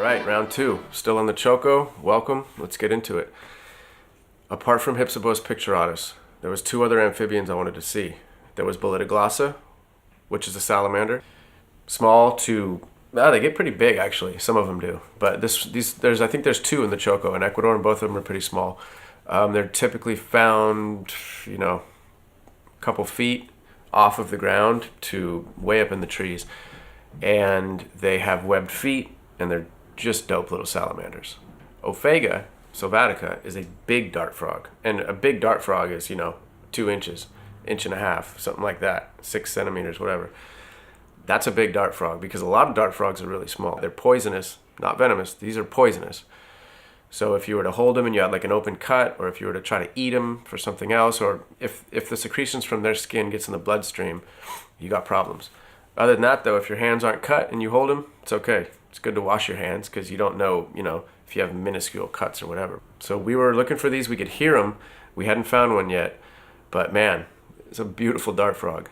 right, round two. Still on the Choco. Welcome. Let's get into it. Apart from Hypsibos picturatus, there was two other amphibians I wanted to see. There was Bolitoglossa, which is a salamander. Small to, they get pretty big actually. Some of them do. But I think there's two in the Choco in Ecuador, and both of them are pretty small. They're typically found, a couple feet off of the ground to way up in the trees. And they have webbed feet, and they're just dope little salamanders. Oophaga, sylvatica, is a big dart frog. And a big dart frog is, 2 inches, inch and a half, something like that, 6 centimeters, whatever. That's a big dart frog because a lot of dart frogs are really small. They're poisonous, not venomous. These are poisonous. So if you were to hold them and you had like an open cut, or if you were to try to eat them for something else, or if the secretions from their skin gets in the bloodstream, you got problems. Other than that, though, if your hands aren't cut and you hold them, it's okay. It's good to wash your hands because you don't know, if you have minuscule cuts or whatever. So we were looking for these. We could hear them. We hadn't found one yet. But man, it's a beautiful dart frog.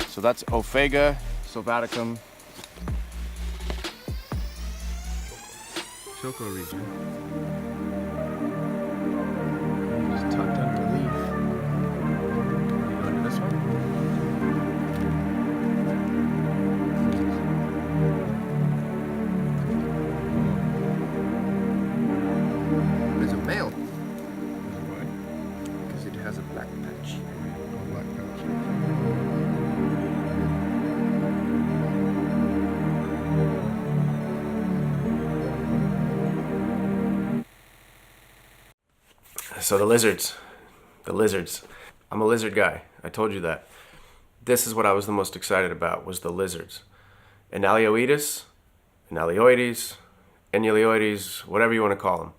So that's Oophaga sylvaticum, Choco region. Just tucked underneath. You go into this one. There's a male. Why? Because it has a black patch. A black patch. So the lizards. I'm a lizard guy. I told you that. This is what I was the most excited about, was the lizards. Annelioides, Annelioides, Annelioides, whatever you want to call them.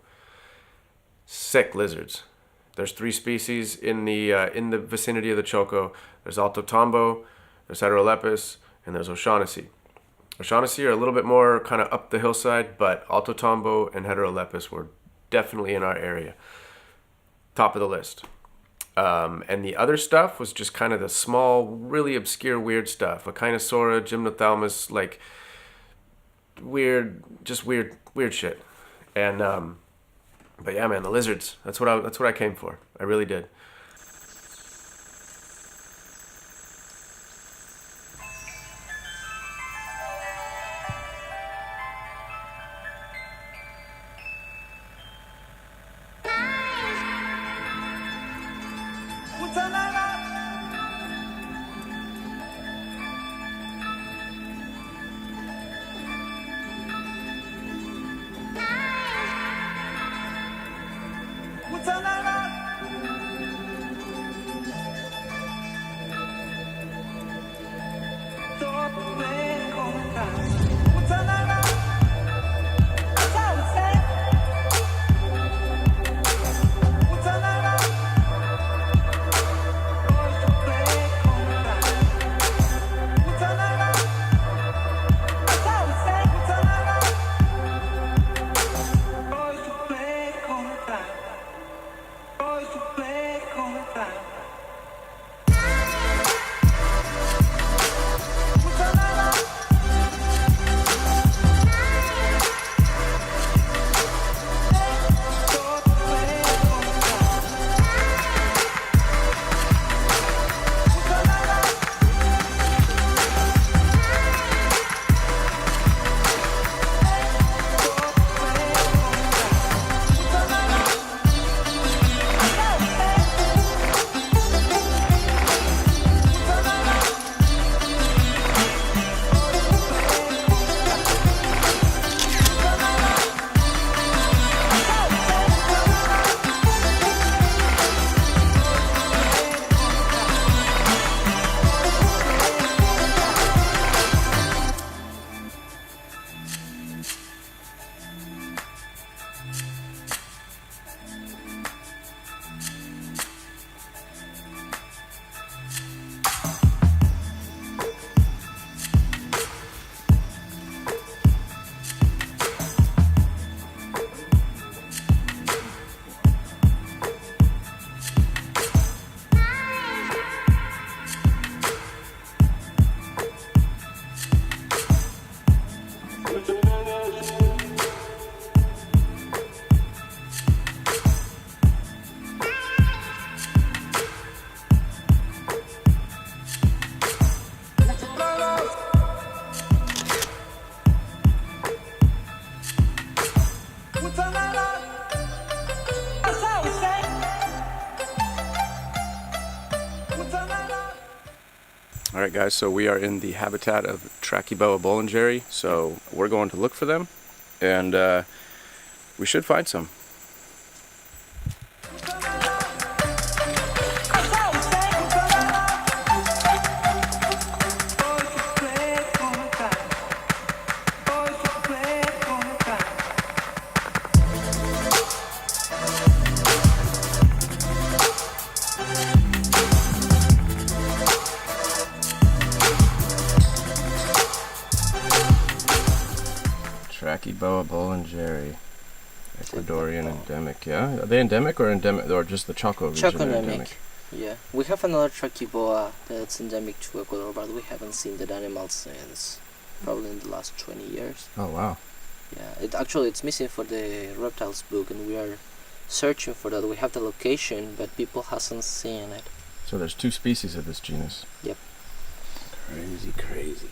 Sick lizards. There's 3 species in the vicinity of the Choco. There's Alto Tambo, there's Heterolepis, and there's O'Shaughnessy. O'Shaughnessy are a little bit more kind of up the hillside, but Alto Tambo and Heterolepis were definitely in our area. Top of the list. And the other stuff was just kind of the small, really obscure, weird stuff. Echinosaura, Gymnothalmus, like weird shit. And but yeah, man, the lizards. That's what I came for. I really did. Alright guys, so we are in the habitat of Trachyboa bolingeri, so we're going to look for them, and we should find some. Trachyboa bolingeri, Ecuadorian endemic. Yeah, are they endemic or just the Chaco region? Chaco endemic. Yeah, we have another Trachyboa that's endemic to Ecuador, but we haven't seen that animal since probably in the last 20 years. Oh wow. Yeah, it's missing for the reptiles book, and we are searching for that. We have the location, but people hasn't seen it. So there's 2 species of this genus. Yep. Crazy.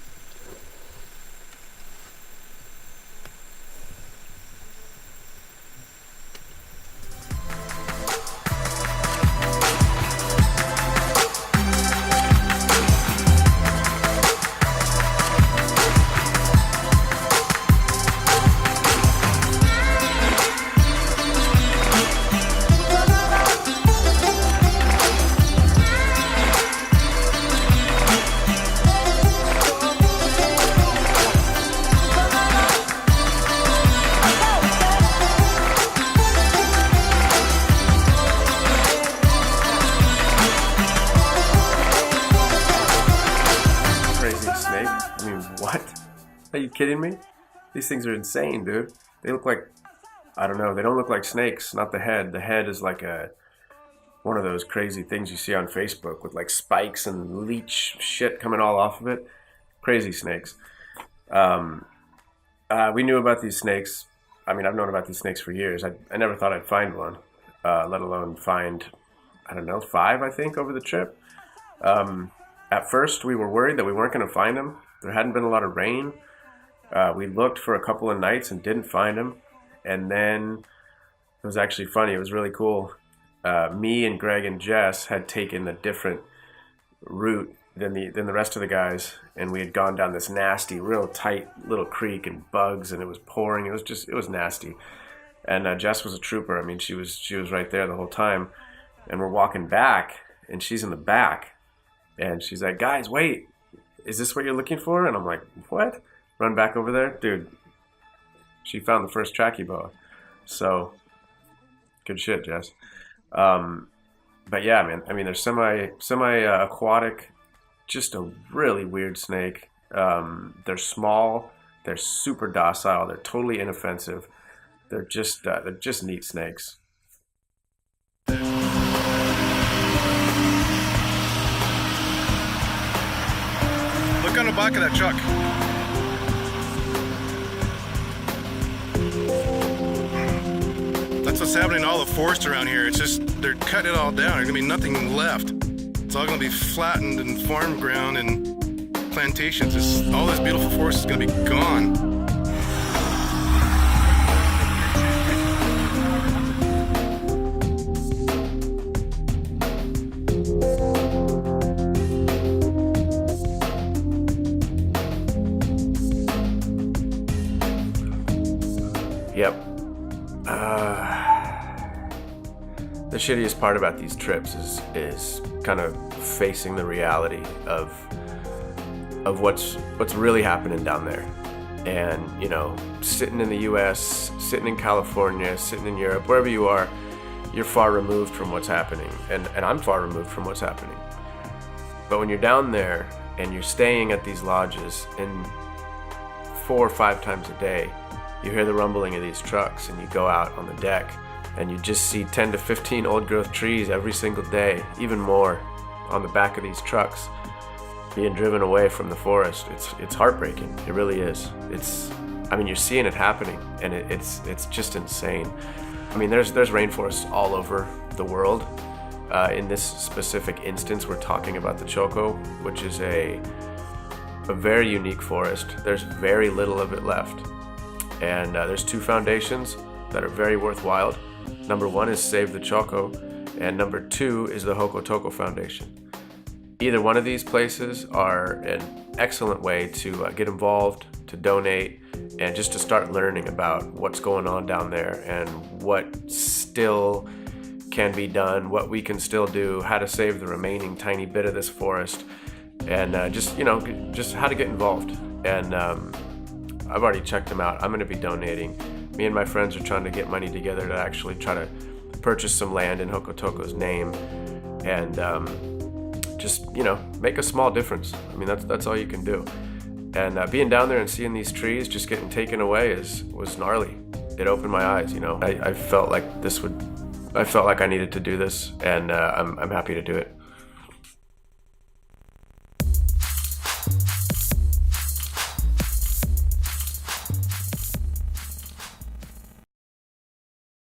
Are you kidding me? These things are insane, dude. They look like, I don't know, they don't look like snakes, not the head. The head is like one of those crazy things you see on Facebook with like spikes and leech shit coming all off of it. Crazy snakes. I We knew about these snakes. I mean, I've known about these snakes for years. I never thought I'd find one, let alone find, I don't know, 5, I think, over the trip. At first, we were worried that we weren't going to find them. There hadn't been a lot of rain. We looked for a couple of nights and didn't find them. And then it was actually funny. It was really cool. Me and Greg and Jess had taken a different route than the rest of the guys, and we had gone down this nasty, real tight little creek and bugs, and it was pouring. It was nasty. And Jess was a trooper. I mean, she was right there the whole time. And we're walking back, and she's in the back, and she's like, "Guys, wait, is this what you're looking for?" And I'm like, "What?" Run back over there, dude. She found the first Trachyboa. So good shit, Jess. But yeah, man. I mean, they're semi aquatic. Just a really weird snake. They're small. They're super docile. They're totally inoffensive. They're just neat snakes. Look on the back of that truck. That's what's happening to all the forest around here. It's just, they're cutting it all down. There's gonna be nothing left. It's all gonna be flattened and farm ground and plantations. All this beautiful forest is gonna be gone. Yep. The shittiest part about these trips is kind of facing the reality of what's really happening down there. And, you know, sitting in the US, sitting in California, sitting in Europe, wherever you are, you're far removed from what's happening. And I'm far removed from what's happening. But when you're down there and you're staying at these lodges, and 4 or 5 times a day, you hear the rumbling of these trucks, and you go out on the deck and you just see 10 to 15 old growth trees every single day, even more, on the back of these trucks being driven away from the forest. It's heartbreaking. It really is. I mean, you're seeing it happening, and it's just insane. I mean, there's rainforests all over the world. In this specific instance, we're talking about the Choco, which is a very unique forest. There's very little of it left. And there's 2 foundations that are very worthwhile. Number 1 is Save the Choco, and number 2 is the Hokotoco Foundation. Either one of these places are an excellent way to get involved, to donate, and just to start learning about what's going on down there and what still can be done, what we can still do, how to save the remaining tiny bit of this forest, and just how to get involved. And I've already checked them out. I'm going to be donating. Me and my friends are trying to get money together to actually try to purchase some land in Hokotoko's name, and just make a small difference. I mean, that's all you can do. And being down there and seeing these trees just getting taken away was gnarly. It opened my eyes. I felt like I needed to do this, and I'm happy to do it.